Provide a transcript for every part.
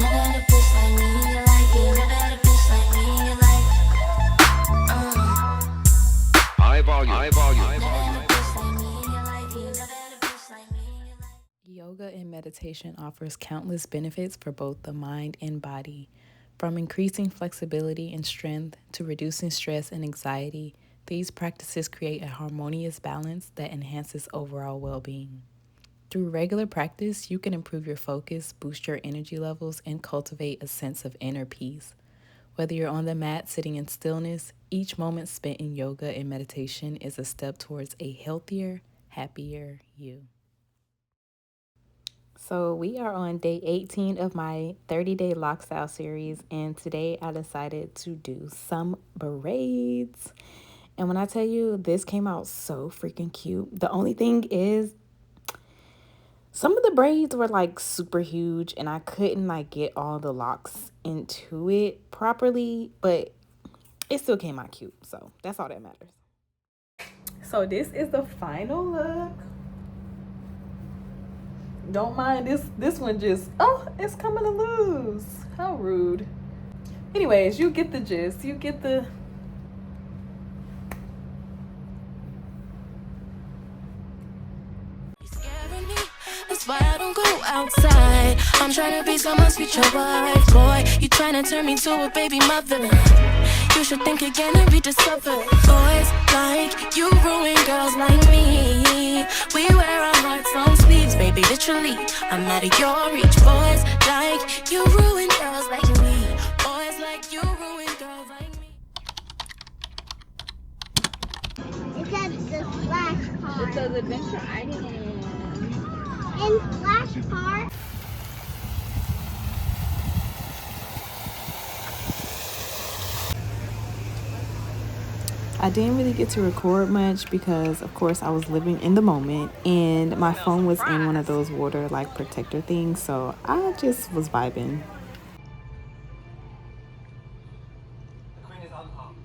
Never had a bitch like me, you like it. Never had a bitch like me, you like high volume. Never had a bitch like me, you like it. Never had a bitch like me, you like. Yoga and meditation offers countless benefits for both the mind and body. From increasing flexibility and strength to reducing stress and anxiety, these practices create a harmonious balance that enhances overall well being. Through regular practice, you can improve your focus, boost your energy levels, and cultivate a sense of inner peace. Whether you're on the mat sitting in stillness, each moment spent in yoga and meditation is a step towards a healthier, happier you. So, we are on day 18 of my 30-day lock style series, and today I decided to do some braids. And when I tell you this came out so freaking cute, the only thing is some of the braids were like super huge and I couldn't like get all the locks into it properly, but it still came out cute. So, that's all that matters. So, this is the final look. Don't mind this one just, oh, it's coming to loose. How rude. Anyways, you get the gist. You get the... That's why I don't go outside. I'm trying to be someone's future wife. Boy, you trying to turn me to a baby mother. You should think again and rediscover. Boys like you ruin girls like me. We wear our hearts on sleeves, baby, literally. I'm out of your reach. Boys like you ruin girls like me. Boys like you ruin girls like me. It says the splash part. It says adventure island. In splash part. I didn't really get to record much because, of course, I was living in the moment and my phone was in one of those water like protector things, so I just was vibing. The Queen is unharmed.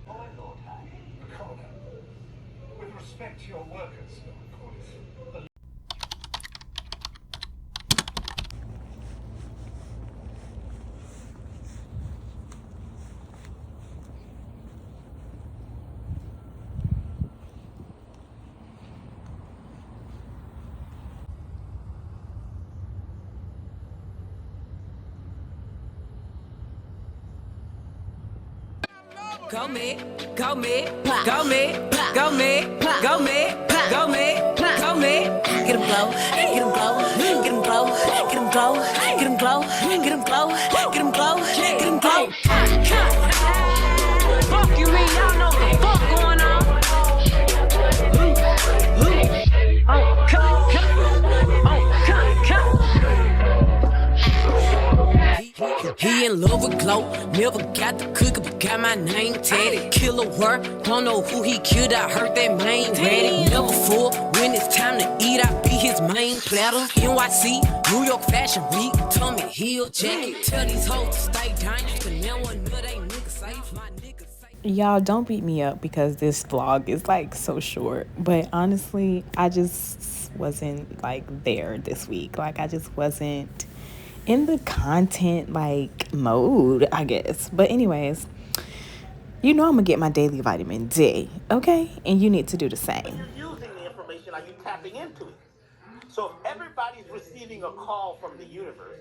Oh, my Lord High. Recorder. With respect to your workers, of course. Go me, go me, go me, go me, go me, go me, go me. Get him glow, get him glow, get him glow, get him glow, get him glow, get him glow, get him glow, get him glow. Fuck you mean, y'all know the fuck going on. Oh, he in love with glow, never got the cookie, but got my name tatted. Killer work, don't know who he killed, I heard that main ready. Never full, when it's time to eat, I be his main platter. NYC, New York Fashion Week, Tommy Hill jacket. Tell these hoes to stay dangerous, but now one know they niggas safe, my niggas safe. Y'all don't beat me up because this vlog is like so short, but honestly, I just wasn't like there this week. Like I just wasn't in the content like mode, I guess. But anyways, you know I'm gonna get my daily vitamin D, okay? And you need to do the same. You're using the information, are you tapping into it? So if everybody's receiving a call from the universe,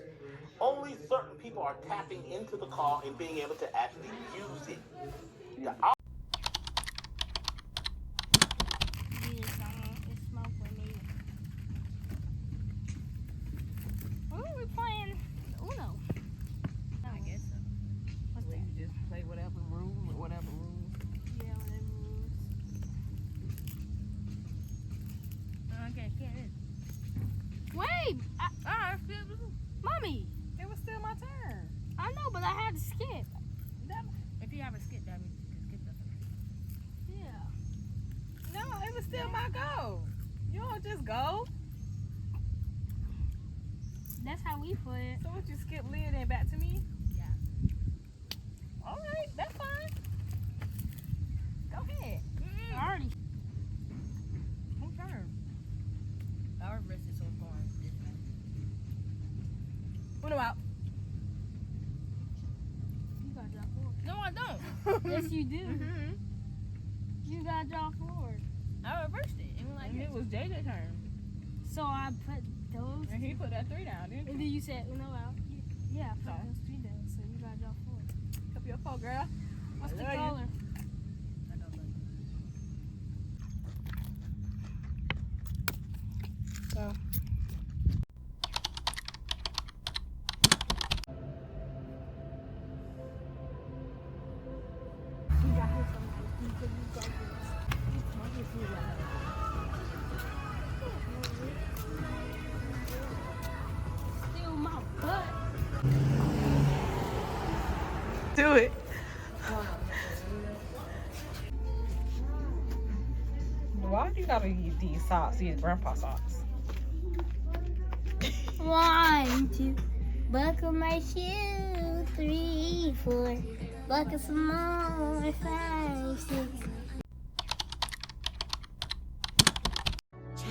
only certain people are tapping into the call and being able to actually use it. Wait, Mommy, It was still my turn. I know, but I had to skip. If you haven't skipped, that means you can skip that. Yeah. No, it was still my go. You don't just go. That's how we put it. So what, you skip Leah then back to me? Yeah. All right, that's fine. Go ahead. Already. Who turn? Our wrist is so far. Uno out. No, I don't. Yes, you do. You got draw forward. I reversed it. It was like And it was JJ's turn. So I put those. And he put that 3 down, didn't And he? then you said Uno out. Yeah, I put Sorry. those 3 down. So you got draw forward. Up your phone, girl. What's the love you. color? I don't know. Go. Still my butt. Do it. Why do you gotta use these socks, these grandpa socks? 1, 2, buckle my shoe. 3, 4, buckle some more. 5, 6.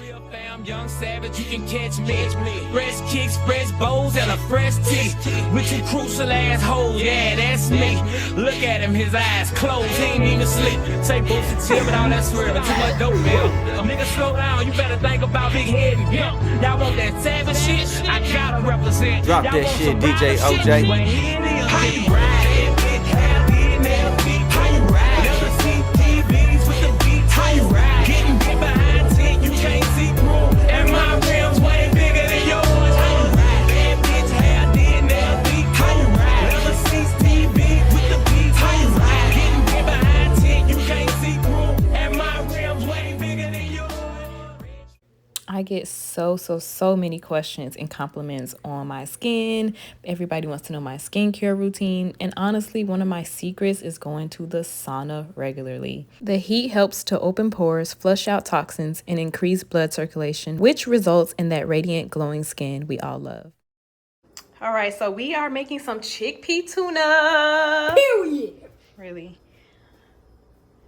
Real fam, young savage, you can catch me. Breast kicks, breast bowls, and a fresh tee. With two crucial assholes, yeah, that's me. Look at him, his eyes closed, he ain't even sleep. Say bullshit, chill, but all that swerving, too much dope, man. Nigga, slow down, you better think about big head and pimp. Y'all want that savage shit? I gotta represent. Drop Y'all that want shit, some DJ violent OJ. shit? Well, here it is. How you ride it? How you ride? Never see TVs with the beats. How you ride? Getting hit behind 10, you can't see through. And my rims way bigger than yours. How you ride? Bad bitch, hair did nail beat. How you ride? Never see TV with the beats. How you ride? Getting hit behind 10, you can't see through. And my rims way bigger than yours. I get so many questions and compliments on my skin. Everybody wants to know my skincare routine. And honestly, one of my secrets is going to the sauna regularly. The heat helps to open pores, flush out toxins, and increase blood circulation, which results in that radiant, glowing skin we all love. All right, so we are making some chickpea tuna. Period. Really?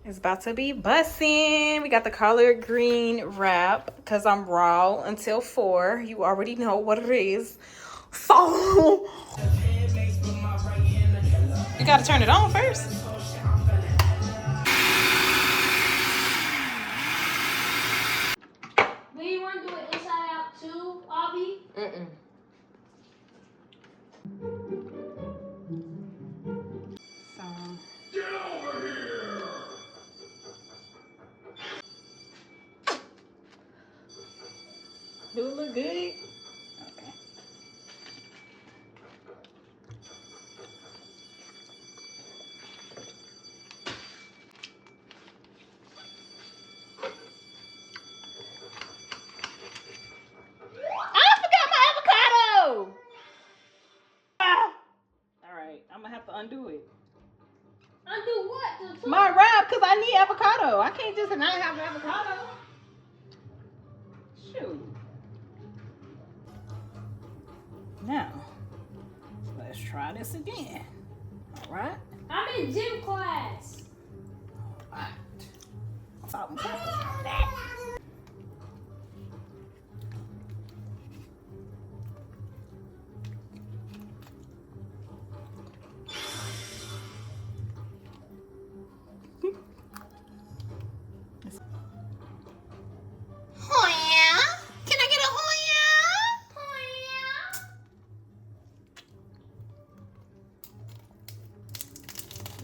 It's about to be bussin'. We got the collard green wrap because I'm raw until 4. You already know what it is. So you gotta turn it on first. We want to do it inside out too, Abby? Do it look good? Okay. I forgot my avocado! Alright, I'm gonna have to undo it. Undo what? The My wrap, because I need avocado. I can't just not have avocado. Shoot. Now, let's try this again. All right. I'm in gym class. All right. Salt and pepper.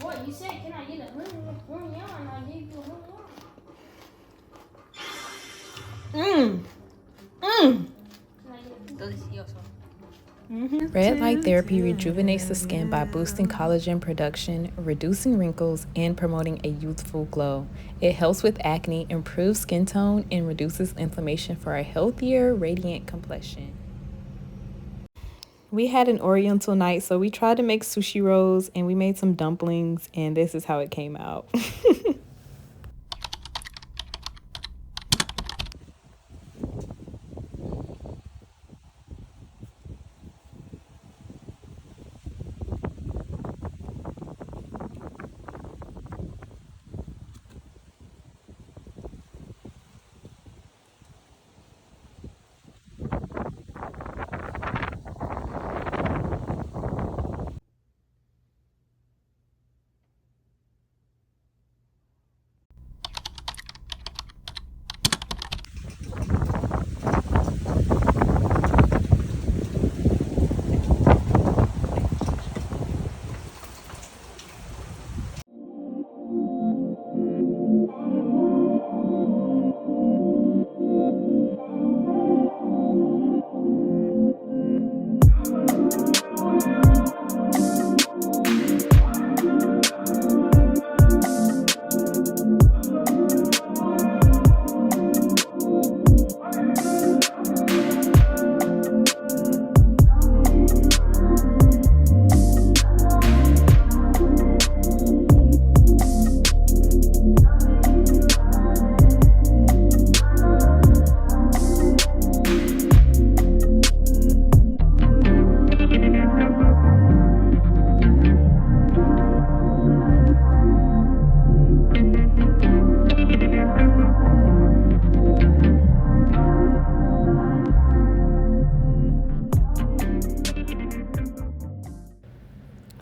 What you said? Can I get a honey yarn? I gave you a honey yarn. Can I get Delicioso. Red light therapy rejuvenates the skin by boosting collagen production, reducing wrinkles, and promoting a youthful glow. It helps with acne, improves skin tone, and reduces inflammation for a healthier, radiant complexion. We had an Oriental night, so we tried to make sushi rolls and we made some dumplings, and this is how it came out.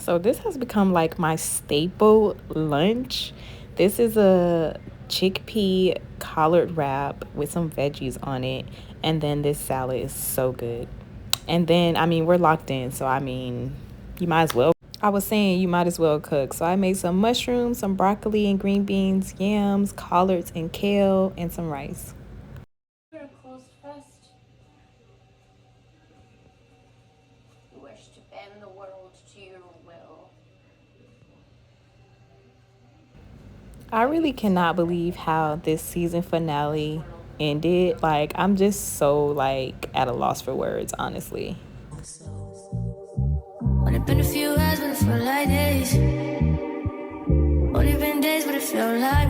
So this has become like my staple lunch. This is a chickpea collard wrap with some veggies on it. And then this salad is so good. And then, I mean, we're locked in. So, I mean, you might as well. I was saying you might as well cook. So I made some mushrooms, some broccoli and green beans, yams, collards and kale, and some rice. You're closed fist. You wish to bend the world to your will. I really cannot believe how this season finale ended. Like, I'm just so, like, at a loss for words, honestly. Only been a few hours, but it felt like days. Only been days, but it felt like